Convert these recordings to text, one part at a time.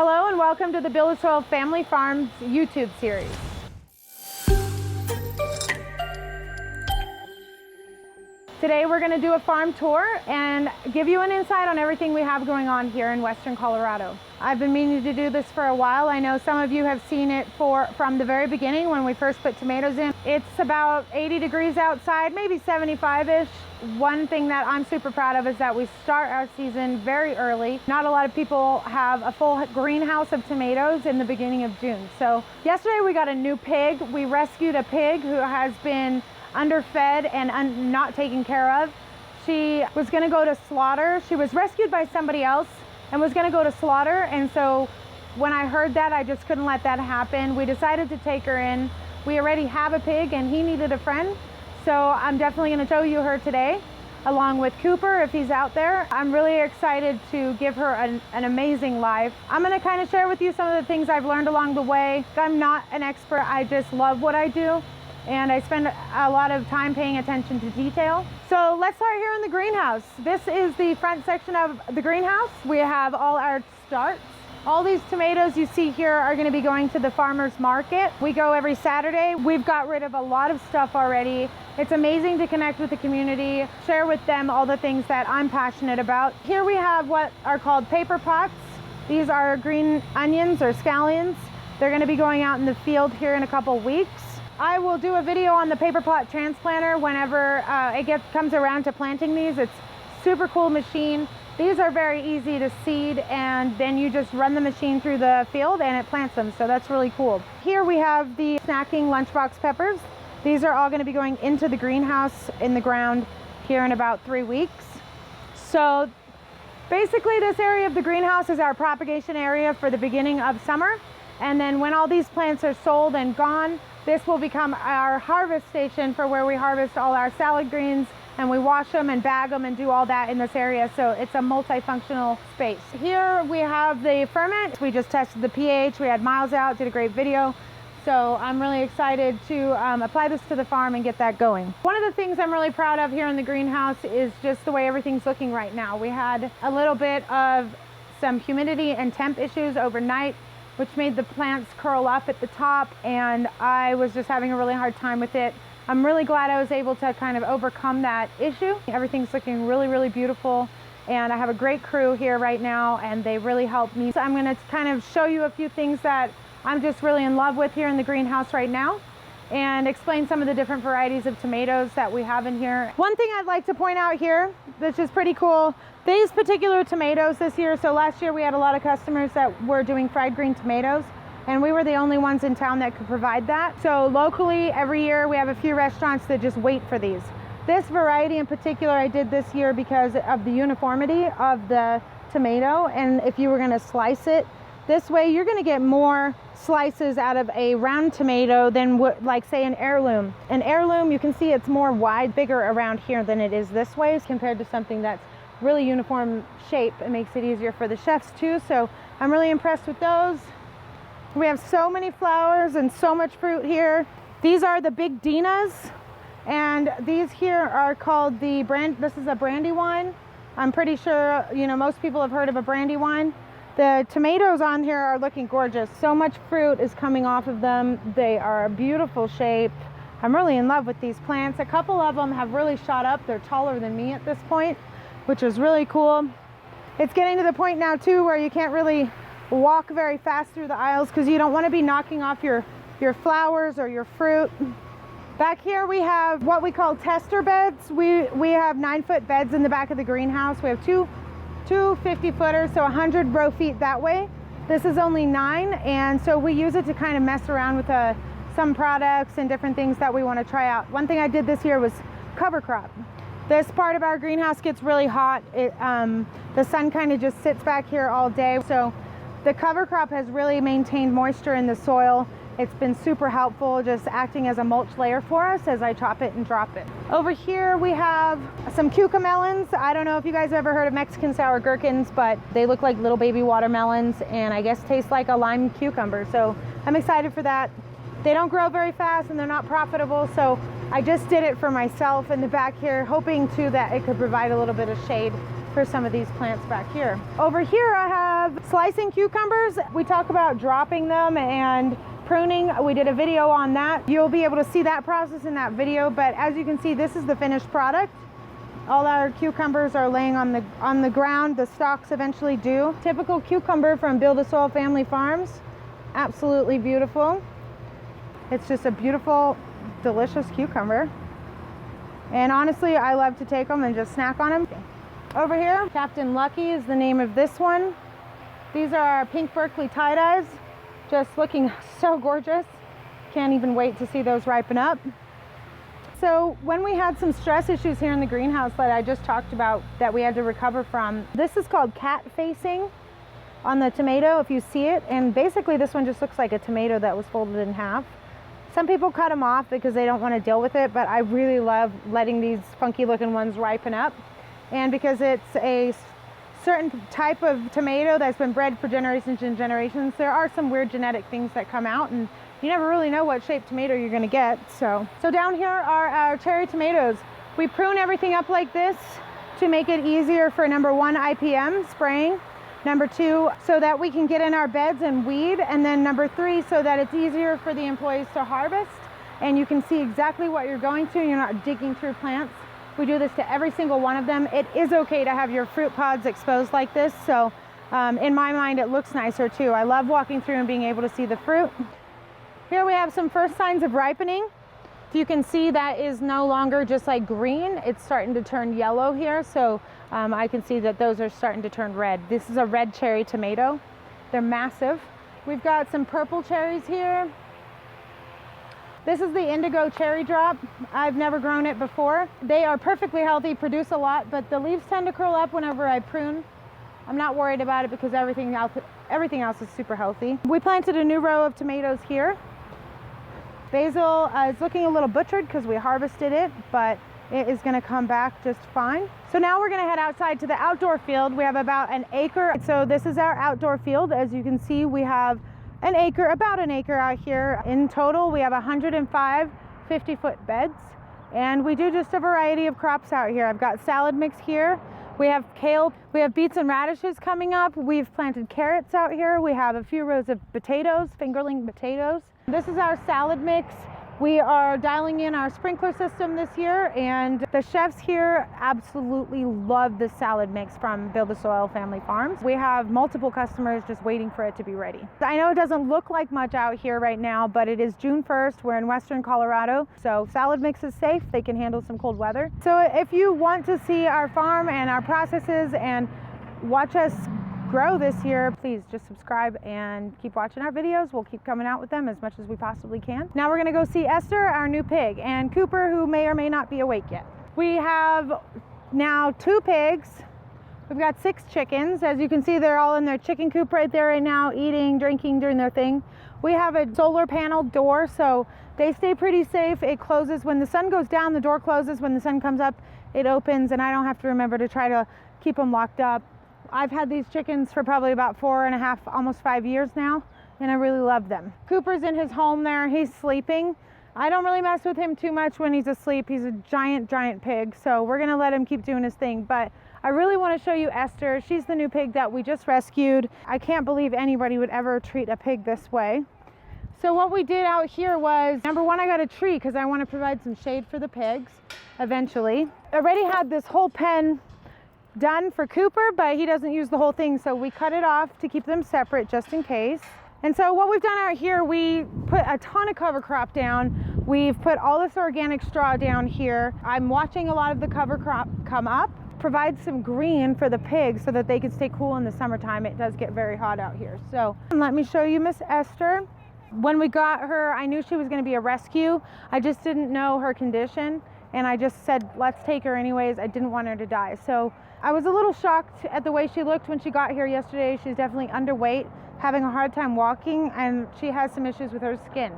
Hello and welcome to the BuildASoil Family Farms YouTube series. Today we're going to do a farm tour and give you an insight on everything we have going on here in Western Colorado. I've been meaning to do this for a while. I know some of you have seen it from the very beginning when we first put tomatoes in. It's about 80 degrees outside, maybe 75-ish. One thing that I'm super proud of is that we start our season very early. Not a lot of people have a full greenhouse of tomatoes in the beginning of June. So yesterday we got a new pig. We rescued a pig who has been underfed and not taken care of. She was going to go to slaughter. She was rescued by somebody else and was going to go to slaughter, and so when I heard that, I just couldn't let that happen. We decided to take her in. We already have a pig and he needed a friend, so I'm definitely going to show you her today along with Cooper if he's out there. I'm really excited to give her an amazing life. I'm going to kind of share with you some of the things I've learned along the way. I'm not an expert, I just love what I do. And I spend a lot of time paying attention to detail. So let's start here in the greenhouse. This is the front section of the greenhouse. We have all our starts. All these tomatoes you see here are going to be going to the farmer's market. We go every Saturday. We've got rid of a lot of stuff already. It's amazing to connect with the community, share with them all the things that I'm passionate about. Here we have what are called paper pots. These are green onions or scallions. They're going to be going out in the field here in a couple weeks. I will do a video on the paper pot transplanter whenever it comes around to planting these. It's a super cool machine. These are very easy to seed, and then you just run the machine through the field and it plants them, so that's really cool. Here we have the snacking lunchbox peppers. These are all going to be going into the greenhouse in the ground here in about 3 weeks. So basically this area of the greenhouse is our propagation area for the beginning of summer, and then when all these plants are sold and gone, this will become our harvest station for where we harvest all our salad greens, and we wash them and bag them and do all that in this area. So it's a multifunctional space. Here we have the ferment. We just tested the pH. We had Miles out, did a great video. So I'm really excited to apply this to the farm and get that going. One of the things I'm really proud of here in the greenhouse is just the way everything's looking right now. We had a little bit of some humidity and temp issues overnight, which made the plants curl up at the top, and I was just having a really hard time with it. I'm really glad I was able to kind of overcome that issue. Everything's looking really, really beautiful, and I have a great crew here right now, and they really helped me. So I'm gonna kind of show you a few things that I'm just really in love with here in the greenhouse right now, and explain some of the different varieties of tomatoes that we have in here. One thing I'd like to point out here, which is pretty cool, these particular tomatoes this year, so last year we had a lot of customers that were doing fried green tomatoes, and we were the only ones in town that could provide that. So locally, every year we have a few restaurants that just wait for these. This variety in particular I did this year because of the uniformity of the tomato, and if you were gonna slice it this way, you're gonna get more slices out of a round tomato than like say an heirloom. An heirloom, you can see it's more wide, bigger around here than it is this way compared to something that's really uniform shape. It makes it easier for the chefs too, so I'm really impressed with those. We have so many flowers and so much fruit here. These are the big Dinas, and these here are called this is a Brandywine. I'm pretty sure, you know, most people have heard of a Brandywine. The tomatoes on here are looking gorgeous. So much fruit is coming off of them. They are a beautiful shape. I'm really in love with these plants. A couple of them have really shot up. They're taller than me at this point, which is really cool. It's getting to the point now too where you can't really walk very fast through the aisles because you don't want to be knocking off your flowers or your fruit. Back here we have what we call tester beds. We have 9-foot beds in the back of the greenhouse. We have two 50-footers, so 100 row feet that way. This is only 9, and so we use it to kind of mess around with some products and different things that we want to try out. One thing I did this year was cover crop. This part of our greenhouse gets really hot. The sun kind of just sits back here all day, so the cover crop has really maintained moisture in the soil. It's been super helpful, just acting as a mulch layer for us as I chop it and drop it. Over here we have some cucamelons. I don't know if you guys have ever heard of Mexican sour gherkins, but they look like little baby watermelons and I guess taste like a lime cucumber. So I'm excited for that. They don't grow very fast and they're not profitable, so I just did it for myself in the back here, hoping too that it could provide a little bit of shade for some of these plants back here. Over here I have slicing cucumbers. We talk about dropping them and pruning. We did a video on that. You'll be able to see that process in that video, but as you can see, this is the finished product. All our cucumbers are laying on the ground. The stalks eventually do. Typical cucumber from BuildASoil Family Farms. Absolutely beautiful. It's just a beautiful, delicious cucumber. And honestly, I love to take them and just snack on them. Over here, Captain Lucky is the name of this one. These are our pink Berkeley tie-dyes. Just looking so gorgeous. Can't even wait to see those ripen up. So when we had some stress issues here in the greenhouse that I just talked about that we had to recover from, this is called cat facing on the tomato, if you see it. And basically this one just looks like a tomato that was folded in half. Some people cut them off because they don't want to deal with it, but I really love letting these funky looking ones ripen up. And because it's a certain type of tomato that's been bred for generations and generations, there are some weird genetic things that come out, and you never really know what shaped tomato you're going to get. So down here are our cherry tomatoes. We prune everything up like this to make it easier for number 1, IPM spraying, number 2, so that we can get in our beds and weed, and then number 3, so that it's easier for the employees to harvest and you can see exactly what you're going to and you're not digging through plants. We do this to every single one of them. It is okay to have your fruit pods exposed like this, so in my mind it looks nicer too. I love walking through and being able to see the fruit. Here we have some first signs of ripening. You can see that is no longer just like green, it's starting to turn yellow here, so I can see that those are starting to turn red. This is a red cherry tomato. They're massive. We've got some purple cherries here. This is the indigo cherry drop. I've never grown it before. They are perfectly healthy, produce a lot, but the leaves tend to curl up whenever I prune. I'm not worried about it because everything else is super healthy. We planted a new row of tomatoes here. Basil is looking a little butchered because we harvested it, but it is going to come back just fine. So now we're going to head outside to the outdoor field. We have about an acre. So this is our outdoor field. As you can see, we have about an acre out here. In total, we have 105 50-foot beds, and we do just a variety of crops out here. I've got salad mix here. We have kale, we have beets and radishes coming up. We've planted carrots out here. We have a few rows of potatoes, fingerling potatoes. This is our salad mix. We are dialing in our sprinkler system this year, and the chefs here absolutely love the salad mix from BuildASoil Family Farms. We have multiple customers just waiting for it to be ready. I know it doesn't look like much out here right now, but it is June 1st. We're in Western Colorado, so salad mix is safe. They can handle some cold weather. So if you want to see our farm and our processes and watch us grow this year, please just subscribe and keep watching our videos. We'll keep coming out with them as much as we possibly can. Now we're going to go see Esther, our new pig, and Cooper, who may or may not be awake yet. We have now 2 pigs. We've got 6 chickens. As you can see, they're all in their chicken coop right there right now, eating, drinking, doing their thing. We have a solar panel door, so they stay pretty safe. It closes when the sun goes down, the door closes. When the sun comes up, it opens, and I don't have to remember to try to keep them locked up. I've had these chickens for probably about 4.5, almost 5 years now, and I really love them. Cooper's in his home there. He's sleeping. I don't really mess with him too much when he's asleep. He's a giant pig, so we're gonna let him keep doing his thing. But I really want to show you Esther. She's the new pig that we just rescued. I can't believe anybody would ever treat a pig this way. So what we did out here was, number 1, I got a tree because I want to provide some shade for the pigs eventually. I already had this whole pen done for Cooper, but he doesn't use the whole thing, so we cut it off to keep them separate just in case. And so what we've done out here, we put a ton of cover crop down. We've put all this organic straw down here. I'm watching a lot of the cover crop come up, provide some green for the pigs so that they can stay cool in the summertime. It does get very hot out here. So let me show you Miss Esther. When we got her, I knew she was going to be a rescue. I just didn't know her condition, and I just said, let's take her anyways. I didn't want her to die. So I was a little shocked at the way she looked when she got here yesterday. She's definitely underweight, having a hard time walking, and she has some issues with her skin.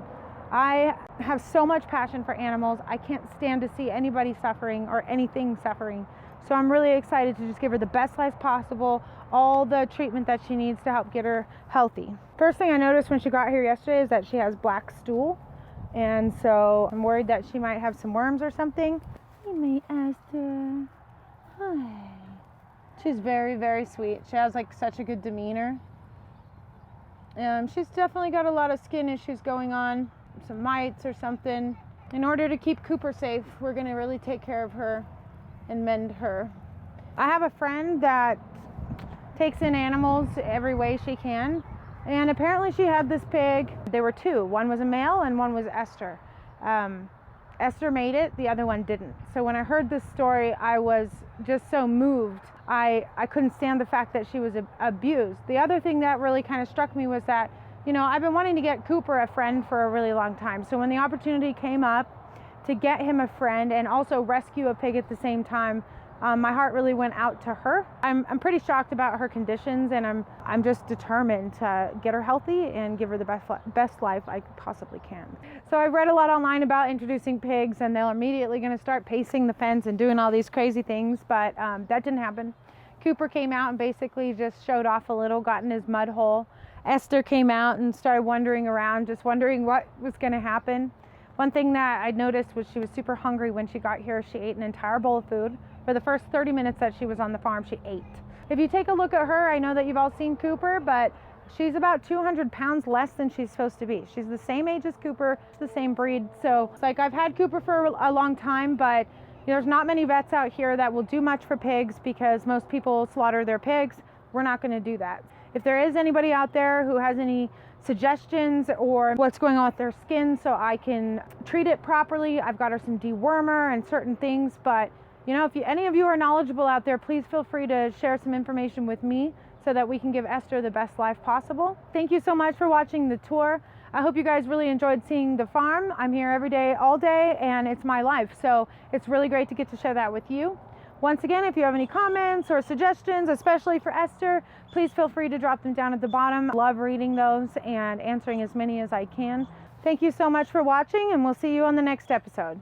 I have so much passion for animals. I can't stand to see anybody suffering or anything suffering. So I'm really excited to just give her the best life possible, all the treatment that she needs to help get her healthy. First thing I noticed when she got here yesterday is that she has black stool. And so I'm worried that she might have some worms or something. Hey, my Esther. Hi. She's very, very sweet. She has like such a good demeanor. She's definitely got a lot of skin issues going on, some mites or something. In order to keep Cooper safe, we're gonna really take care of her and mend her. I have a friend that takes in animals every way she can, and apparently she had this pig. There were two. One was a male and one was Esther. Esther made it, the other one didn't. So when I heard this story, I was just so moved. I couldn't stand the fact that she was abused. The other thing that really kind of struck me was that, you know, I've been wanting to get Cooper a friend for a really long time. So when the opportunity came up to get him a friend and also rescue a pig at the same time, my heart really went out to her. I'm pretty shocked about her conditions, and I'm just determined to get her healthy and give her the best life I possibly can. So I've read a lot online about introducing pigs, and they're immediately going to start pacing the fence and doing all these crazy things, but that didn't happen. Cooper came out and basically just showed off a little, got in his mud hole. Esther came out and started wandering around, just wondering what was going to happen. One thing that I noticed was she was super hungry when she got here. She ate an entire bowl of food. For the first 30 minutes that she was on the farm, she ate. If you take a look at her, I know that you've all seen Cooper, but she's about 200 pounds less than she's supposed to be. She's the same age as Cooper, the same breed. So it's like, I've had Cooper for a long time, but there's not many vets out here that will do much for pigs because most people slaughter their pigs. We're not going to do that. If there is anybody out there who has any suggestions or what's going on with their skin so I can treat it properly, I've got her some dewormer and certain things. But you know, if any of you are knowledgeable out there, please feel free to share some information with me so that we can give Esther the best life possible. Thank you so much for watching the tour. I hope you guys really enjoyed seeing the farm. I'm here every day, all day, and it's my life. So it's really great to get to share that with you. Once again, if you have any comments or suggestions, especially for Esther, please feel free to drop them down at the bottom. I love reading those and answering as many as I can. Thank you so much for watching, and we'll see you on the next episode.